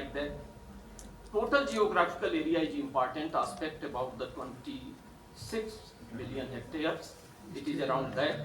like that. Total geographical area is important aspect, about the 26 million hectares. It is around that.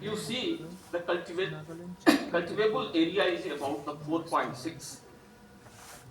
You see the cultivable area is about the 4.6.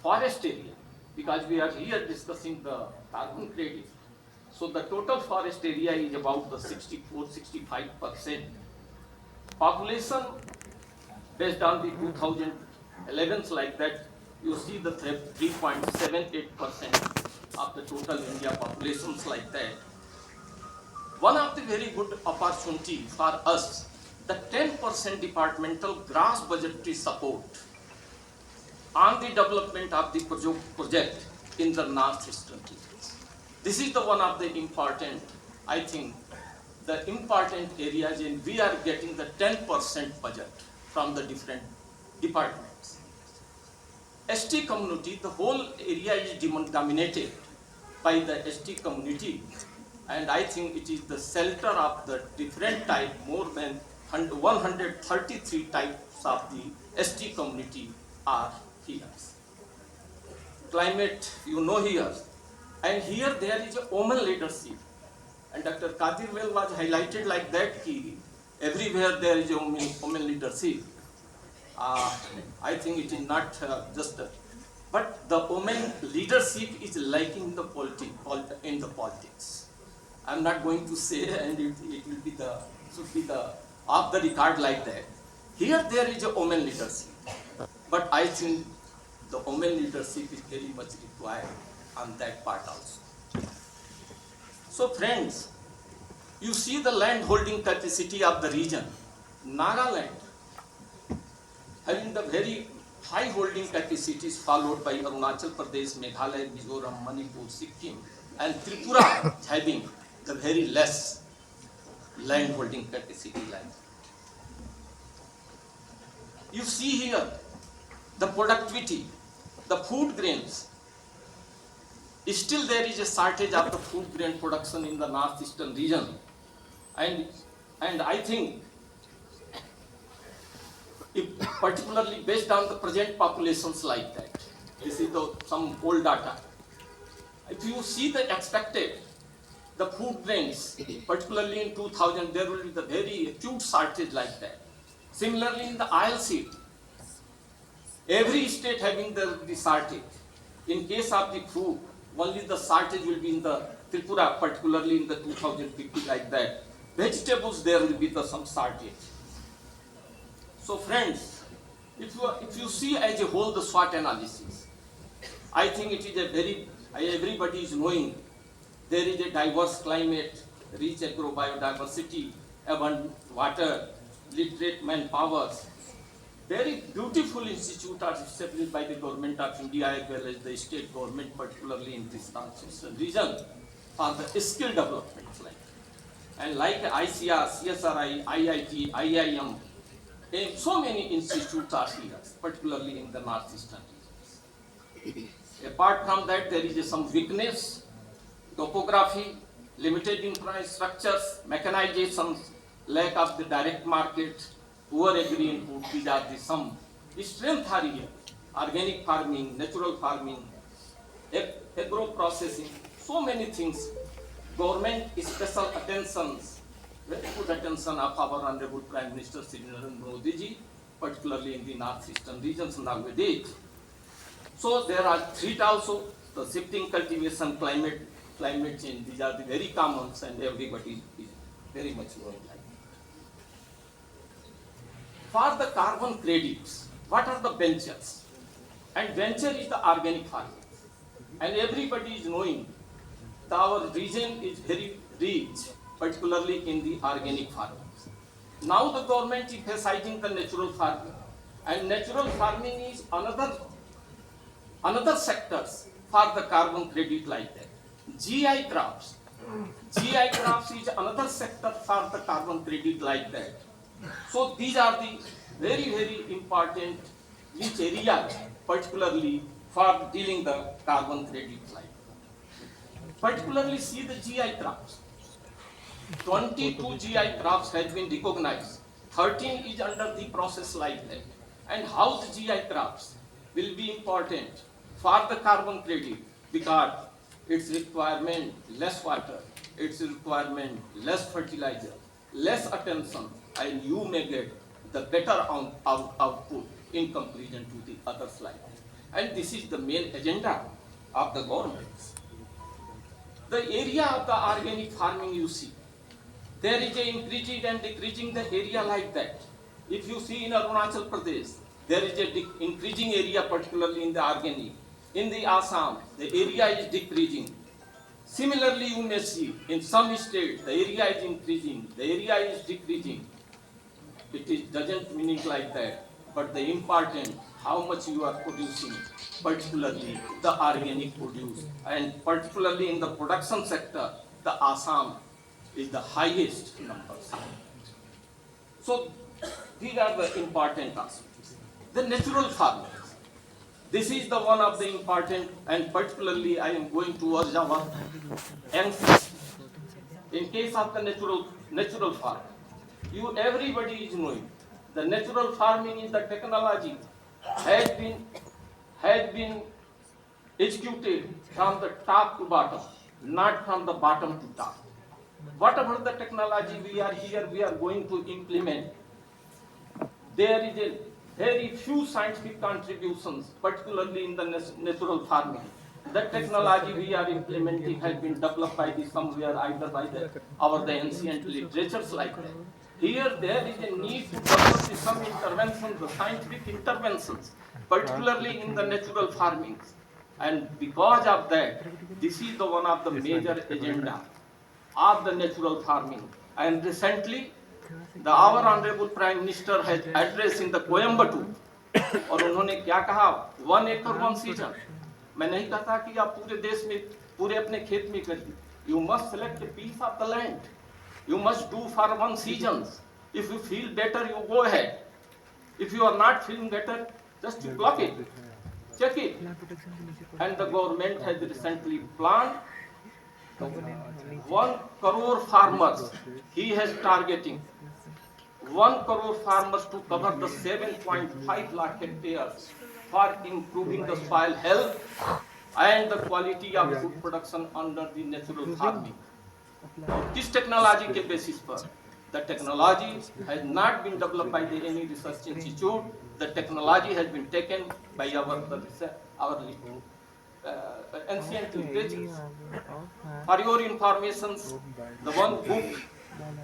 Forest area, because we are here discussing the carbon credit. So the total forest area is about the 64-65%. Population based on the 2011s like that, you see the 3.78% of the total India populations like that. One of the very good opportunity for us, the 10% departmental gross budgetary support on the development of the project in the northeastern regions. This is the one of the important, I think, the important areas, and we are getting the 10% budget from the different departments. ST community, the whole area is dominated by the ST community, and I think it is the shelter of the different type, more than 133 types of the ST community are here. Climate, you know here, and here there is a woman leadership, and Dr. Kadirwell was highlighted like that, ki everywhere there is a woman leadership. I think it is not just, but the woman leadership is lacking in the politics. I'm not going to say, and it will be the, should be the off the record like that. Here there is a woman leadership, but I think the woman leadership is very much required on that part also. So friends, you see the land holding capacity of the region. Nagaland having the very high holding capacities, followed by Arunachal Pradesh, Meghalaya, Mizoram, Manipur, Sikkim, and Tripura having the very less land holding capacity like. You see here the productivity, the food grains. Still there is a shortage of the food grain production in the northeastern region, and I think, if particularly based on the present populations like that, this is some old data. If you see the expected, the food grains, particularly in 2000, there will be the very acute shortage like that. Similarly, in the oil seed, every state having the shortage. In case of the food, only the shortage will be in the Tripura, particularly in the 2050 like that. Vegetables, there will be some shortage. So friends, if you see as a whole the SWOT analysis, I think it is a very, everybody is knowing, there is a diverse climate, rich agro-biodiversity, abundant water, literate manpower. Very beautiful institutes are established by the government of India as well as the state government, particularly in this northeastern region, for the skill development. And like ICR, CSRI, IIT, IIM, so many institutes are here, particularly in the northeastern regions. Apart from that, there is some weakness, topography, limited infrastructures, mechanizations, lack of the direct market, poor agri input. These are the some strengths are here. Organic farming, natural farming, agro processing, so many things. Government special attentions, very good attention of our Honorable Prime Minister Shri Narendra Modi ji, particularly in the northeastern regions nowadays. So there are three also, the shifting cultivation, climate change. These are the very common, and everybody is very much knowing like. For the carbon credits, what are the ventures? And venture is the organic farming, and everybody is knowing that our region is very rich, particularly in the organic farming. Now the government is emphasizing the natural farming, and natural farming is another sectors for the carbon credit like that. GI crops. GI crops is another sector for the carbon credit like that. So these are the very, very important rich areas, particularly for dealing the carbon credit like that. Particularly see the GI crops. 22 GI crops has been recognized. 13 is under the process like that. And how the GI crops? will be important for the carbon credit because its requirement less water, its requirement less fertilizer, less attention, and you may get the better output in comparison to the other slide. And this is the main agenda of the government. The area of the organic farming you see, there is a increasing and decreasing the area like that. If you see in Arunachal Pradesh, there is a increasing area, particularly in the organic. In the Assam, the area is decreasing. Similarly, you may see in some states, the area is increasing, the area is decreasing. It doesn't mean like that, but the important, how much you are producing, particularly the organic produce, and particularly in the production sector, the Assam is the highest numbers. So these are the important aspects. The natural farmers. This is the one of the important, and particularly I am going towards our ancestors. In case of the natural farm, everybody is knowing the natural farming is the technology has been executed from the top to bottom, not from the bottom to top. Whatever the technology we are going to implement, there is a very few scientific contributions, particularly in the natural farming. The technology we are implementing has been developed by somewhere, either by the ancient literatures like that. Here there is a need to develop some interventions, the scientific interventions, particularly in the natural farming. And because of that, this is the one of the major agenda of the natural farming. And recently, our Honorable Prime Minister has addressed in the Coimbatore, और उन्होंने क्या कहा, 1 acre 1 season. मैं नहीं कहता कि आप पूरे देश में पूरे अपने खेत में करिए. You must select a piece of the land. You must do for 1 season. If you feel better, you go ahead. If you are not feeling better, just you block it, check it. And the government has recently planned 1 crore farmers. He has targeting 1 crore farmers to cover the 7.5 lakh hectares for improving the soil health and the quality of food production under the natural farming. This technology के basis पर, the technology has not been developed by any research institute. The technology has been taken by our ancient literatures. For your information, the one book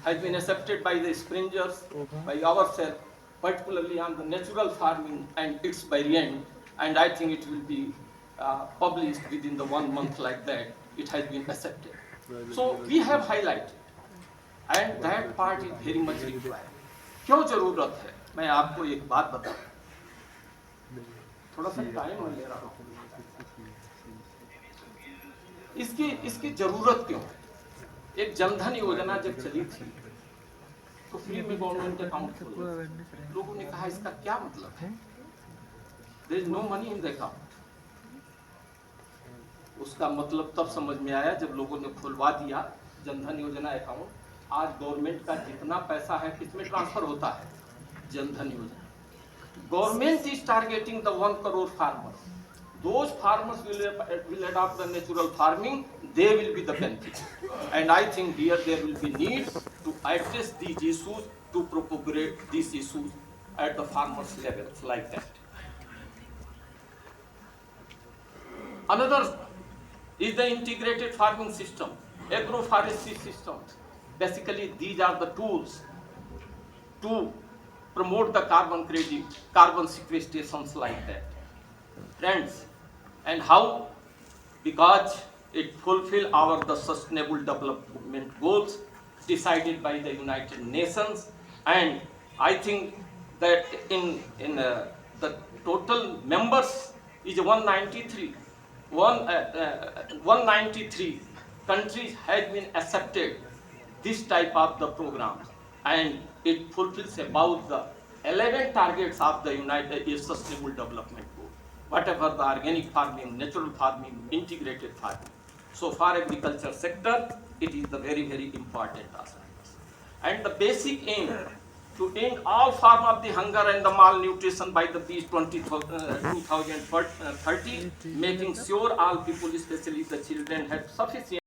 has been accepted by the Springers, by ourselves, particularly on the natural farming and its variant, and I think it will be published within the 1 month like that. It has been accepted. So we have highlighted, and that part is very much required. क्यों जरूरत है? मैं आपको एक बात बताऊं. थोड़ा सा टाइम ले रहा हूं. इसकी जरूरत क्यों है? एक जनधन योजना जब चली थी तो फ्री में गवर्नमेंट अकाउंट खोला. लोगों ने कहा इसका क्या मतलब है? There is no money in the account. उसका मतलब तब समझ में आया जब लोगों ने खुलवा दिया जनधन योजना अकाउंट. आज गवर्नमेंट का जितना पैसा है किसमें ट्रांसफर होता है? जनधन योजना. Government is targeting the 1 crore farmers. Those farmers will adopt the natural farming, they will be the benefit. And I think here there will be need to address these issues, to propagate these issues at the farmers levels like that. Another is the integrated farming system, agroforestry system. Basically, these are the tools to promote the carbon credit, carbon sequestrations like that. Friends, and how? Because it fulfill the sustainable development goals decided by the United Nations, and I think that in the total members is 193. 193 countries have been accepted this type of the programs, and it fulfills about the 11 targets of the United Nations Sustainable Development Goal. Whatever the organic farming, natural farming, integrated farming. So for agriculture sector, it is the very, very important aspect. And the basic aim to end all form of the hunger and the malnutrition by the year 2030, making sure all people, especially the children, have sufficient